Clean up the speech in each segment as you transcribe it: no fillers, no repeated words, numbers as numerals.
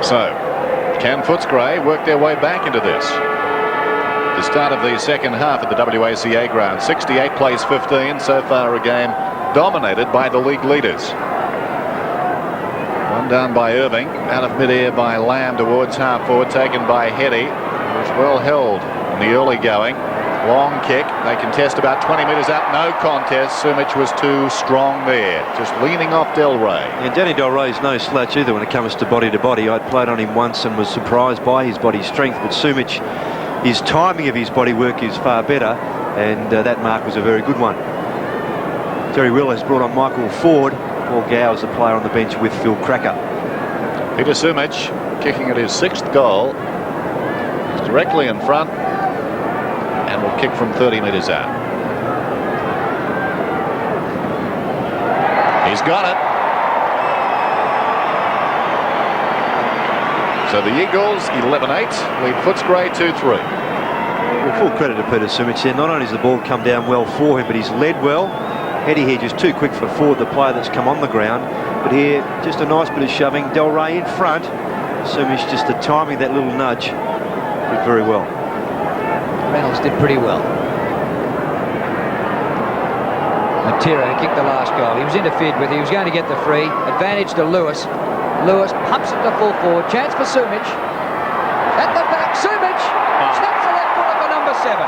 So, can Footscray work their way back into this? The start of the second half at the WACA ground. 68 plays 15. So far a game dominated by the league leaders. One down by Irving. Out of mid-air by Lamb towards half forward. Taken by Hetty. It was well held in the early going. Long kick. They contest about 20 metres out. No contest. Sumich was too strong there. Just leaning off Del Rey. And Danny Del Rey's no slouch either when it comes to body. I'd played on him once and was surprised by his body strength. But Sumich, his timing of his body work is far better. And that mark was a very good one. Terry Will has brought on Michael Ford. Paul Gow is the player on the bench with Phil Cracker. Peter Sumich kicking at his 6th goal. He's directly in front. And will kick from 30 metres out. He's got it. So the Eagles 11-8 lead Footscray 2-3. Well, full credit to Peter Sumich there. Not only has the ball come down well for him, but he's led well. Hetty here just too quick for Ford, the player that's come on the ground. But here, just a nice bit of shoving. Del Rey in front. Sumich just the timing, that little nudge, did very well. Reynolds did pretty well. Matera kicked the last goal. He was interfered with. He was going to get the free. Advantage to Lewis. Lewis pumps it to full forward. Chance for Sumich. At the back, Sumich snaps the left foot for number 7.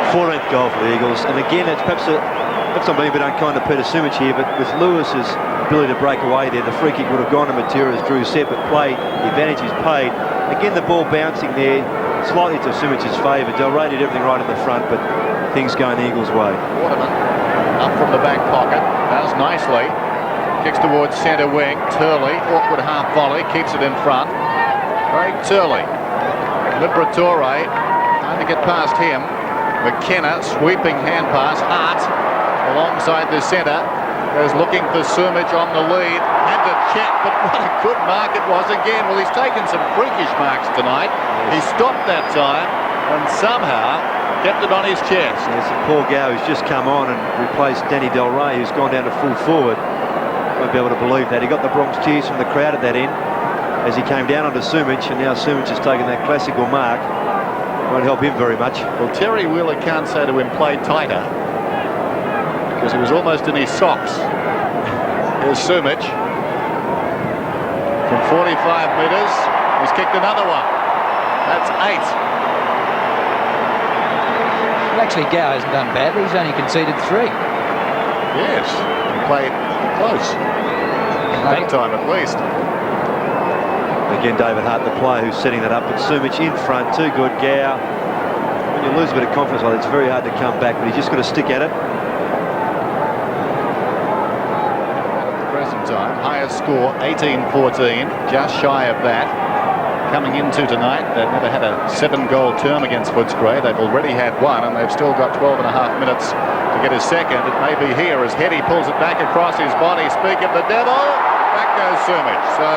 Fourth goal for the Eagles. And again, it's perhaps not being a bit unkind to Peter Sumich here, but with Lewis's ability to break away there, the free kick would have gone to Matera as Drew said, but the advantage is paid. Again, the ball bouncing there, slightly to Sumich's favour. Del Rey did everything right in the front, but things going the Eagles' way. Waterman up from the back pocket, does nicely. Kicks towards centre wing. Turley, awkward half volley, keeps it in front. Craig Turley. Liberatore, trying to get past him. McKenna, sweeping hand pass. Hart alongside the centre, goes looking for Sumich on the lead. Had to check, but what a good mark it was again. Well, he's taken some freakish marks tonight. He stopped that time and somehow kept it on his chest. Yes, and Paul Gow, who's just come on and replaced Danny Del Rey, who's gone down to full forward. Won't be able to believe that. He got the Bronx cheers from the crowd at that end as he came down onto Sumich, and now Sumich has taken that classical mark. Won't help him very much. Well, Terry Wheeler can't say to him, play tighter, because he was almost in his socks. Here's Sumich. From 45 metres, he's kicked another one. That's 8. Well, actually, Gow hasn't done badly. He's only conceded 3. Yes, he played close. That time at least. Again, David Hart, the player who's setting that up, but Sumich in front, too good. Gow, when you lose a bit of confidence like that, it's very hard to come back, but he's just got to stick at it. At the present time, highest score 18-14, just shy of that. Coming into tonight, they've never had a 7-goal term against Footscray. They've already had one, and they've still got 12.5 minutes to get a second. It may be here as Hetty pulls it back across his body. Speak of the devil, back goes Sumich. So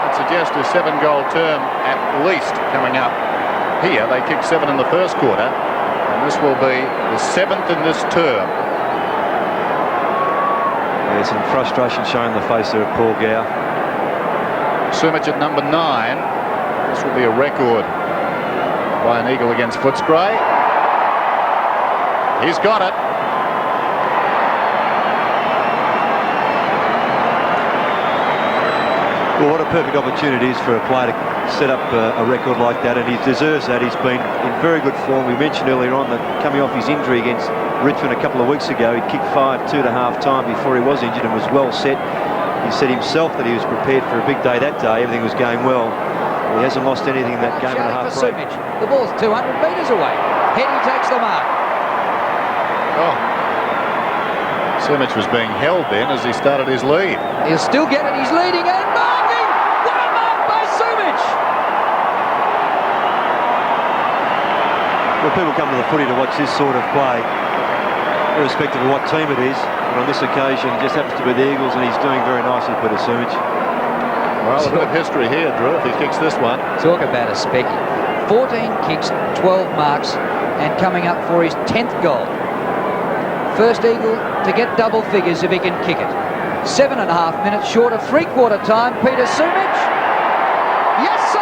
that suggests a 7-goal term at least coming up here. They kicked 7 in the first quarter, and this will be the 7th in this term. There's some frustration showing the face there of Paul Gow. Sumich at number 9. This will be a record by an Eagle against Footscray. He's got it. Well, what a perfect opportunity it is for a player to set up a record like that, and he deserves that. He's been in very good form. We mentioned earlier on that coming off his injury against Richmond a couple of weeks ago, he'd kicked 5-2 at half time before he was injured and was well set. He said himself that he was prepared for a big day that day. Everything was going well. He hasn't lost anything in that game and a half break. The ball's 200 metres away. Hetty takes the mark. Oh. Sumich was being held then as he started his lead. He'll still get it. He's leading and marking. What a mark by Sumich. Well, people come to the footy to watch this sort of play, irrespective of what team it is. But on this occasion, it just happens to be the Eagles, and he's doing very nicely, Peter Sumich. Well, a bit of history here, Drew, if he kicks this one. Talk about a specky. 14 kicks, 12 marks. and coming up for his 10th goal. First Eagle to get double figures if he can kick it. 7.5 minutes short of three-quarter time. Peter Sumich. Yes, sir!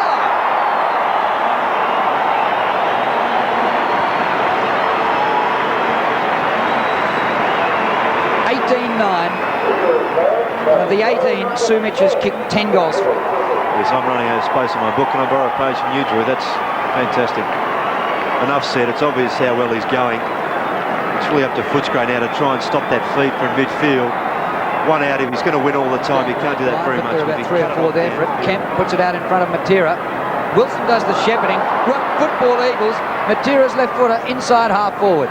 18-9. And of the 18, Sumich has kicked 10 goals for. Yes, I'm running out of space on my book. Can I borrow a page from you, Drew? That's fantastic. Enough said. It's obvious how well he's going. It's really up to Footscray now to try and stop that feed from midfield. One out if he's going to win all the time. He can't do that very much. There are about 3 or 4 there for it. Kemp puts it out in front of Matera. Wilson does the shepherding. Good football, Eagles. Matera's left footer inside half forward.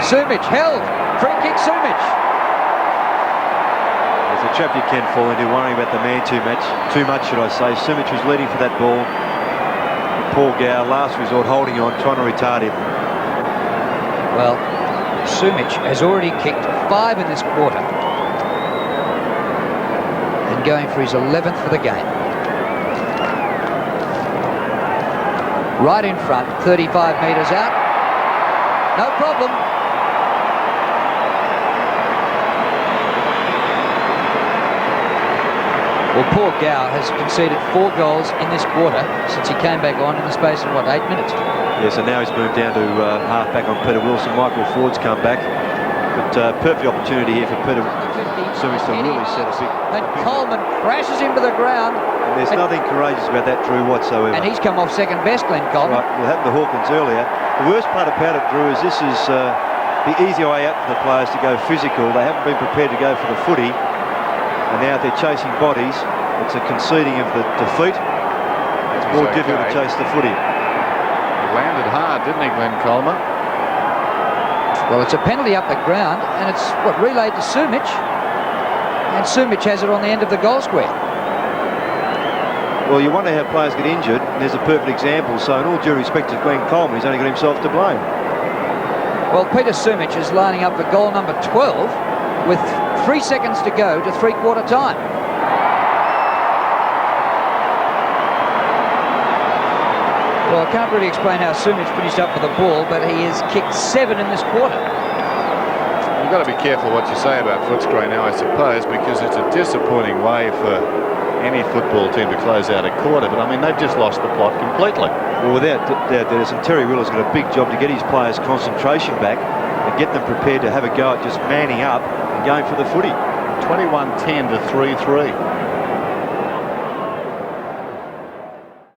Sumich held. Free kick, Sumich. There's a trap you can fall into, worrying about the man too much, should I say. Sumich was leading for that ball. Paul Gow, last resort, holding on, trying to retard him. Well, Sumich has already kicked 5 in this quarter. And going for his 11th for the game. Right in front, 35 metres out. No problem. Well, Paul Gow has conceded 4 goals in this quarter since he came back on in the space of, what, 8 minutes? Yes, and now he's moved down to half-back on Peter Wilson. Michael Ford's come back. But perfect opportunity here for Peter Sumich to really set a big... And Coleman crashes into the ground. And there's nothing courageous about that, Drew, whatsoever. And he's come off second best, Glenn Coleman. Right, it happened to Hawkins earlier. The worst part about it, Drew, is this is the easy way out for the players to go physical. They haven't been prepared to go for the footy. And now they're chasing bodies. It's a conceding of the defeat. It's more difficult to chase the footy. He landed hard, didn't he, Glenn Coleman? Well, it's a penalty up the ground, and it's, what, relayed to Sumich. And Sumich has it on the end of the goal square. Well, you wonder how players get injured. There's a perfect example. So in all due respect to Glenn Coleman, he's only got himself to blame. Well, Peter Sumich is lining up for goal number 12 with 3 seconds to go to three-quarter time. Well, I can't really explain how Sumich finished up with the ball, but he has kicked 7 in this quarter. You've got to be careful what you say about Footscray now, I suppose, because it's a disappointing way for any football team to close out a quarter. But, I mean, they've just lost the plot completely. Well, without doubt, and Terry Willer's got a big job to get his players' concentration back and get them prepared to have a go at just manning up and going for the footy. 21-10 to 3-3.